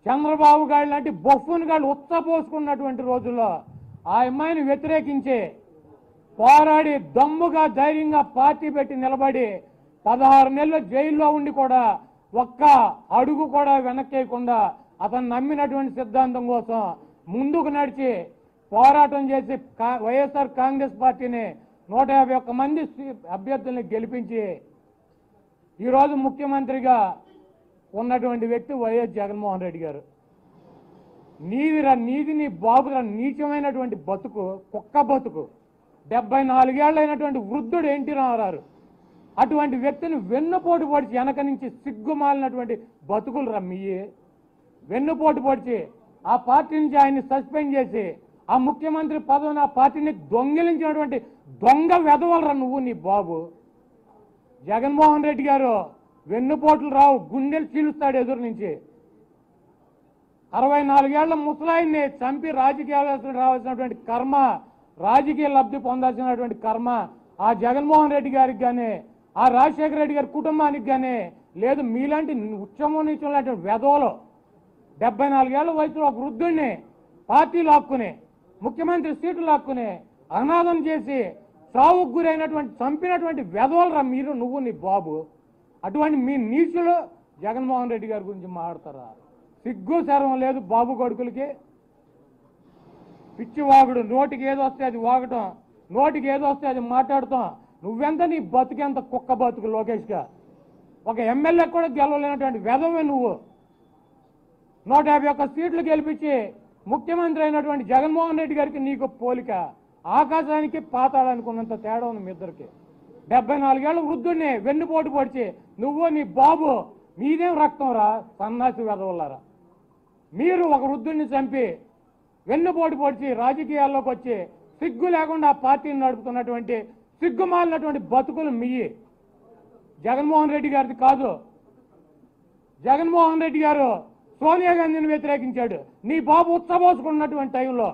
చంద్రబాబు గారు లాంటి బొఫ్ఫున్ గారు ఉత్తపోసుకున్నటువంటి రోజుల్లో ఆ అమ్మాయిని వ్యతిరేకించి పోరాడి దమ్ముగా ధైర్యంగా పార్టీ పెట్టి నిలబడి 16 నెలలు జైల్లో ఉండి కూడా ఒక్క అడుగు కూడా వెనక్కేయకుండా అతను నమ్మినటువంటి సిద్ధాంతం కోసం ముందుకు నడిచి పోరాటం చేసి వైఎస్ఆర్ కాంగ్రెస్ పార్టీని 151 మంది అభ్యర్థుల్ని గెలిపించి ఈరోజు ముఖ్యమంత్రిగా ఉన్నటువంటి వ్యక్తి వైఎస్ జగన్మోహన్ రెడ్డి గారు. నీది నీ బాబురా నీచమైనటువంటి బతుకు, కుక్క బతుకు. 74 ఏళ్ళైనటువంటి వృద్ధుడు ఎన్టీ రామారావు అటువంటి వ్యక్తిని వెన్నుపోటు పొడిచి వెనక నుంచి సిగ్గుమాలినటువంటి బతుకులు రమ్మయ్యి వెన్నుపోటు పొడిచి ఆ పార్టీ నుంచి ఆయన్ని సస్పెండ్ చేసి ఆ ముఖ్యమంత్రి పదవిని ఆ పార్టీని దొంగిలించినటువంటి దొంగ వెధవలరా నువ్వు నీ బాబు. జగన్మోహన్ రెడ్డి గారు వెన్నుపోట్లు రావు, గుండెలు చీలుస్తాడు ఎదురు నుంచి. 64 ఏళ్ల ముసలాయిని చంపి రాజకీయాలు రావాల్సినటువంటి కర్మ, రాజకీయ లబ్ధి పొందాల్సినటువంటి కర్మ ఆ జగన్మోహన్ రెడ్డి గారికి కానీ ఆ రాజశేఖర రెడ్డి గారి కుటుంబానికి కానీ లేదు. మీలాంటి ఉచ్చమో నీచం లాంటి వెధవలు 74 ఏళ్ల వయసులో ఒక వృద్ధుడిని పార్టీ లాక్కుని ముఖ్యమంత్రి సీటు లాక్కుని అనాథం చేసి సావుకు గురైనటువంటి చంపినటువంటి వెధవలరా మీరు, నువ్వు నీ బాబు. అటువంటి మీ నీచులు జగన్మోహన్ రెడ్డి గారి గురించి మాట్లాడతారా? సిగ్గు శరం లేదు బాబు కొడుకులకి. పిచ్చివాగుడు, నోటికి ఏదో వస్తే అది వాగటం, నోటికి ఏదో వస్తే అది మాట్లాడతాం. నువ్వెంత నీ బతుకెంత కుక్క బతుకు లోకేష్గా. ఒక ఎమ్మెల్యే కూడా గెలవలేనటువంటి వెధవే నువ్వు. 151 సీట్లు గెలిపించి ముఖ్యమంత్రి అయినటువంటి జగన్మోహన్ రెడ్డి గారికి నీకు పోలిక ఆకాశానికి పాతాళానికి ఉన్నంత తేడా ఉంది మీ ఇద్దరికి. 74 ఏళ్ళ వృద్ధుడిని వెన్నుపోటు పొడిచి నువ్వు నీ బాబు మీదేం రక్తం రా సన్నాసి వెధవల్లారా. మీరు ఒక వృద్ధుడిని చంపి వెన్నుపోటు పొడిచి రాజకీయాల్లోకి వచ్చి సిగ్గు లేకుండా ఆ పార్టీని నడుపుతున్నటువంటి సిగ్గుమాలినటువంటి బతుకులు మీయి. జగన్మోహన్ రెడ్డి గారిది కాదు. జగన్మోహన్ రెడ్డి గారు సోనియా గాంధీని వ్యతిరేకించాడు. నీ బాబు ఉచ్చబోసుకున్నటువంటి టైంలో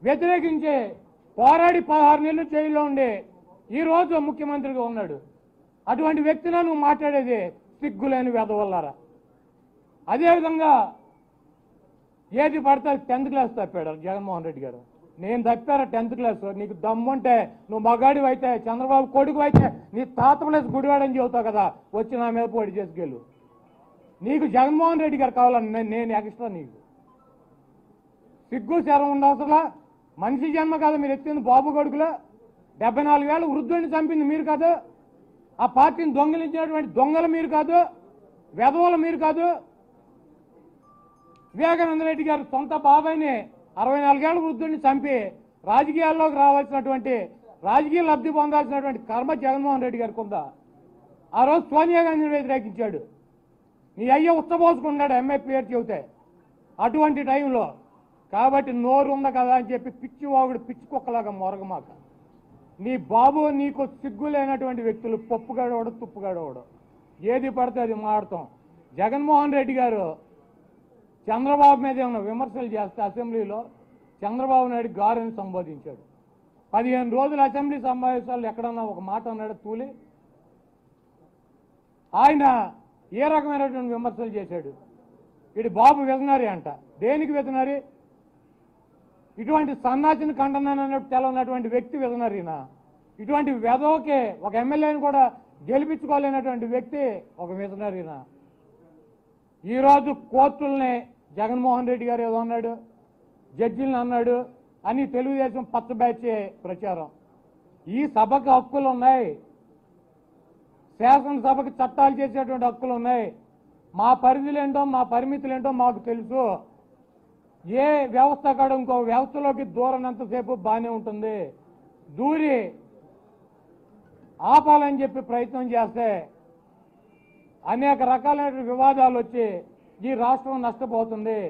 వ్యతిరేకించి పోరాడి 16 నెలలు జైల్లో ఉండి ఈరోజు ముఖ్యమంత్రిగా ఉన్నాడు. అటువంటి వ్యక్తిని నువ్వు మాట్లాడేది సిగ్గులేని వెధవల్లారా. అదేవిధంగా ఏది పడితే 10th క్లాస్ తప్పాడు జగన్మోహన్ రెడ్డి గారు. నేను తప్పారా 10th క్లాస్? నీకు దమ్ముంటే నువ్వు మగాడివి అయితే, చంద్రబాబు కొడుకు అయితే నీ తాత ప్లేస్ గుడివాడని చెబుతావు కదా, వచ్చి నా మీద పోటీ చేసుకెళ్ళు. నీకు జగన్మోహన్ రెడ్డి గారు కావాలని నేను ఎక్స్ట్రా. నీకు సిగ్గు శరం ఉండవసలా. మనిషి జన్మ కాదు మీరు ఎత్తింది బాబు కొడుకులో. 74 ఏళ్ళు వృద్ధుడిని చంపింది మీరు కాదు. ఆ పార్టీని దొంగిలించినటువంటి దొంగలు మీరు కాదు, వెధవలు మీరు కాదు. వివేకానంద రెడ్డి గారు సొంత బాబాయిని 64 ఏళ్ళ వృద్ధుడిని చంపి రాజకీయాల్లోకి రావాల్సినటువంటి రాజకీయ లబ్ధి పొందాల్సినటువంటి కర్మ జగన్మోహన్ రెడ్డి గారికి ఉందా? ఆ రోజు సోనియా గాంధీని వ్యతిరేకించాడు. నీ అయ్య ఉత్తపోసుకున్నాడు ఎంఐ పేరు చెబితే అటువంటి టైంలో. కాబట్టి నోరు ఉంది కదా అని చెప్పి పిచ్చి వాగుడు పిచ్చి కుక్కలాగా మొరగమాక. నీ బాబు నీకు సిగ్గు లేనటువంటి వ్యక్తులు పప్పుగాడవడు తుప్పుగాడవడు ఏది పడితే అది మాడతాం. జగన్మోహన్ రెడ్డి గారు చంద్రబాబు మీద ఏమైనా విమర్శలు చేస్తే అసెంబ్లీలో చంద్రబాబు నాయుడు గారిని సంబోధించాడు. 15 రోజుల అసెంబ్లీ సమావేశాలు ఎక్కడన్నా ఒక మాట అన్నాడు తూలి. ఆయన ఏ రకమైనటువంటి విమర్శలు చేశాడు? ఇది బాబు విజనరీ అంట. దేనికి విజనరీ? ఇటువంటి సన్నాసిని ఖండనన్నట్టు తెలవనటువంటి వ్యక్తి విజనరీనా? ఇటువంటి వెధవకే ఒక ఎమ్మెల్యేని కూడా గెలిపించుకోలేనటువంటి వ్యక్తి ఒక విజనరీనా? ఈరోజు కోర్టుల్ని జగన్మోహన్ రెడ్డి గారు ఏదో అన్నాడు, జడ్జిలను అన్నాడు అని తెలుగుదేశం పచ్చ బ్యాచ్ ప్రచారం. ఈ సభకు హక్కులు ఉన్నాయి, శాసనసభకు చట్టాలు చేసేటువంటి హక్కులు ఉన్నాయి. మా పరిధులేంటో మా పరిమితులేంటో మాకు తెలుసు. ఏ వ్యవస్థ కాడ ఇంకో వ్యవస్థలోకి దూరనంతసేపు బాగానే ఉంటుంది. దూరి ఆపాలని చెప్పి ప్రయత్నం చేస్తే అనేక రకాలైన వివాదాలు వచ్చి ఈ రాష్ట్రం నష్టపోతుంది.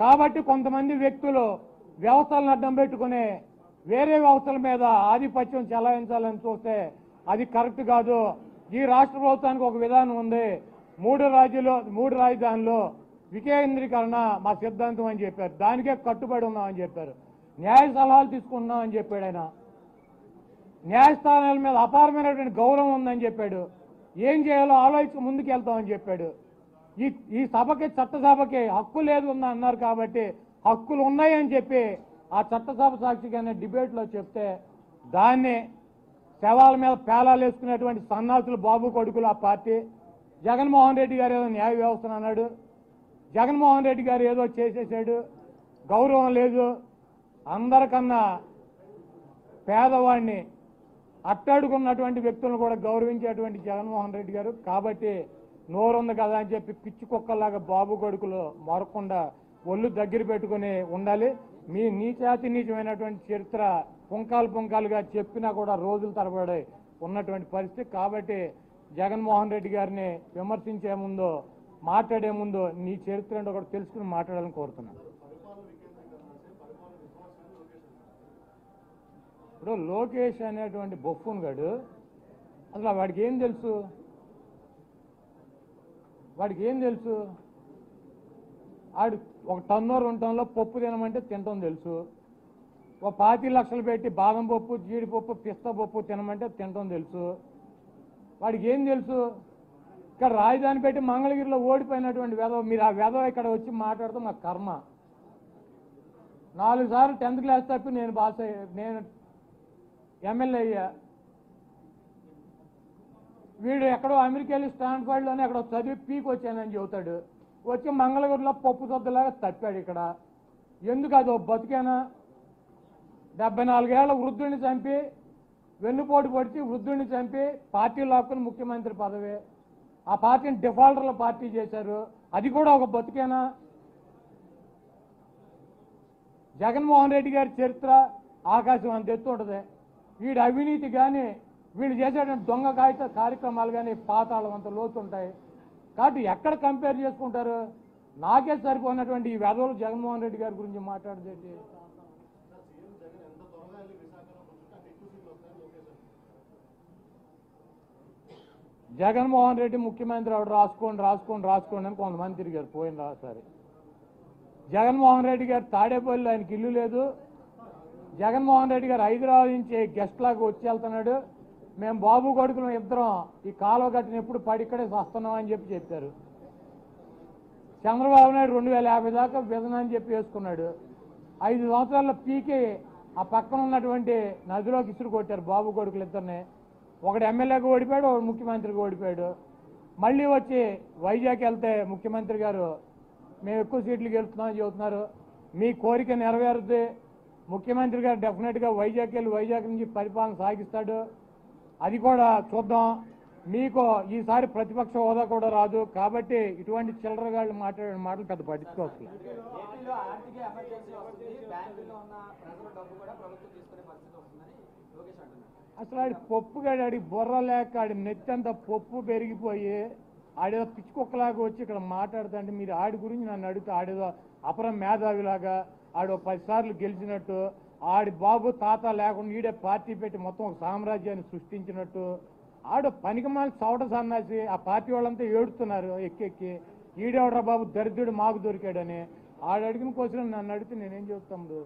కాబట్టి కొంతమంది వ్యక్తులు వ్యవస్థలను అడ్డం పెట్టుకుని వేరే వ్యవస్థల మీద ఆధిపత్యం చెలాయించాలని చూస్తే అది కరెక్ట్ కాదు. ఈ రాష్ట్ర ప్రభుత్వానికి ఒక విధానం ఉంది. 3 రాజధానులు వికేంద్రీకరణ మా సిద్ధాంతం అని చెప్పారు. దానికే కట్టుబడి ఉన్నామని చెప్పారు. న్యాయ సలహాలు తీసుకుంటున్నామని చెప్పాడు ఆయన. న్యాయస్థానాల మీద అపారమైనటువంటి గౌరవం ఉందని చెప్పాడు. ఏం చేయాలో ఆలోచించి ముందుకు వెళ్తామని చెప్పాడు. ఈ ఈ సభకి చట్టసభకి హక్కు లేదు ఉందా అన్నారు కాబట్టి హక్కులు ఉన్నాయని చెప్పి ఆ చట్టసభ సాక్షిగానే డిబేట్లో చెప్తే దాన్ని శవాల మీద పేలాలు వేసుకునేటువంటి సన్నాసులు బాబు కొడుకులు ఆ పార్టీ. జగన్మోహన్ రెడ్డి గారు ఏదో న్యాయ వ్యవస్థను అన్నాడు, జగన్మోహన్ రెడ్డి గారు ఏదో చేసేసాడు, గౌరవం లేదు. అందరికన్నా పేదవాడిని అట్టడుకున్నటువంటి వ్యక్తులను కూడా గౌరవించేటువంటి జగన్మోహన్ రెడ్డి గారు. కాబట్టి నోరుంది కదా అని చెప్పి పిచ్చి కుక్కల్లాగా బాబు కొడుకులు మరకుండా ఒళ్ళు దగ్గర పెట్టుకుని ఉండాలి. మీ నీచాతి నీచమైనటువంటి చరిత్ర పుంకాలుగా చెప్పినా కూడా రోజుల తరబడి ఉన్నటువంటి పరిస్థితి. కాబట్టి జగన్మోహన్ రెడ్డి గారిని విమర్శించే ముందు మాట్లాడే ముందు నీ చరిత్ర ఏంటో కూడా తెలుసుకుని మాట్లాడాలని కోరుతున్నాను. ఇప్పుడు లోకేష్ అనేటువంటి బొఫ్ఫూన్ గాడు అసలు వాడికి ఏం తెలుసు? ఆడు ఒక టన్నో 2 టన్నులో పప్పు తినమంటే తినటం తెలుసు. ఒక 25 లక్షలు పెట్టి బాదం పప్పు, జీడిపప్పు, పిస్తా పప్పు తినమంటే తినటం తెలుసు. వాడికి ఏం తెలుసు? ఇక్కడ రాజధాని పెట్టి మంగళగిరిలో ఓడిపోయినటువంటి వెధవ, మీరు ఆ వెధవ ఇక్కడ వచ్చి మాట్లాడుతూ మా కర్మ. 4 సార్లు 10th క్లాస్ తప్పి నేను ఎమ్మెల్యే అయ్యా. వీడు ఎక్కడో అమెరికా వెళ్ళి స్టాన్ఫర్డ్లోనే ఎక్కడో చదివి పీకి వచ్చానని చెబుతాడు. వచ్చి మంగళగిరిలో పప్పు సొద్దలాగా తప్పాడు ఇక్కడ. ఎందుకు అదో బతికేనా? 74 ఏళ్ల వృద్ధుడిని చంపి, వెన్నుపోటు పొడిచి వృద్ధుడిని చంపి పార్టీ లాక్కుని ముఖ్యమంత్రి పదవి, ఆ పార్టీని డిఫాల్టర్ల పార్టీ చేశారు. అది కూడా ఒక బతికేనా? జగన్మోహన్ రెడ్డి గారి చరిత్ర ఆకాశం అంత ఎత్తు ఉంటుంది. వీడి అవినీతి కానీ వీళ్ళు చేసేటువంటి దొంగ కార్యక్రమాలు కానీ పాతాళం అంత లోతుంటాయి. కాబట్టి ఎక్కడ కంపేర్ చేసుకుంటారు? నాకే సరిపోయినటువంటి ఈ వెధవలు జగన్మోహన్ రెడ్డి గారి గురించి మాట్లాడేది. జగన్మోహన్ రెడ్డి ముఖ్యమంత్రి ఆవిడ రాసుకోండి అని కొంతమంది తిరిగారు పోయిన సరే. జగన్మోహన్ రెడ్డి గారు తాడేపల్లి, ఆయనకి ఇల్లు లేదు. జగన్మోహన్ రెడ్డి గారు హైదరాబాద్ నుంచి గెస్ట్ లాగా వచ్చి వెళ్తున్నాడు. మేము బాబు కొడుకులు ఇద్దరం ఈ కాలువ కట్టిన ఎప్పుడు పడి ఇక్కడే వస్తున్నాం అని చెప్పారు. చంద్రబాబు నాయుడు 2050 దాకా విజన్ అని చెప్పి వేసుకున్నాడు. 5 సంవత్సరాల్లో పీకి ఆ పక్కన ఉన్నటువంటి నదిలోకి ఇసురు కొట్టారు బాబు కొడుకులు ఇద్దరిని. ఒకడు ఎమ్మెల్యేగా ఓడిపోయాడు, ఒకడు ముఖ్యమంత్రిగా ఓడిపోయాడు. మళ్ళీ వచ్చి వైజాగ్ వెళ్తే ముఖ్యమంత్రి గారు మేము ఎక్కువ సీట్లు గెలుస్తున్నామని చెబుతున్నారు. మీ కోరిక నెరవేరుద్ది. ముఖ్యమంత్రి గారు డెఫినెట్గా వైజాగ్ వెళ్ళి వైజాగ్ నుంచి పరిపాలన సాగిస్తాడు. అది కూడా చూద్దాం. మీకు ఈసారి ప్రతిపక్ష హోదా కూడా రాదు. కాబట్టి ఇటువంటి చిల్లరగాళ్ళు మాట్లాడే మాటలు పెద్ద పట్టించుకోవచ్చు. అసలు ఆడి పప్పుగాడి, ఆడి బుర్ర లేక ఆడి నెత్తంతా పప్పు పెరిగిపోయి ఆడేదో పిచ్చుకొక్కలాగా వచ్చి ఇక్కడ మాట్లాడుతుంటే మీరు ఆడి గురించి నన్ను అడిగితే ఆడేదో అపర మేధావిలాగా ఆడు 10 సార్లు గెలిచినట్టు, ఆడి బాబు తాత లేకుండా ఈడే పార్టీ పెట్టి మొత్తం ఒక సామ్రాజ్యాన్ని సృష్టించినట్టు, ఆడు పనికిమాలి చవట సన్నాసి. ఆ పార్టీ వాళ్ళంతా ఏడుతున్నారు ఎక్కెక్కి, ఈడేవడరా బాబు దరిద్రుడు మాకు దొరికాడని. ఆడు అడిగిన క్వశ్చన్ నన్ను అడిగితే నేనేం చెప్తాము?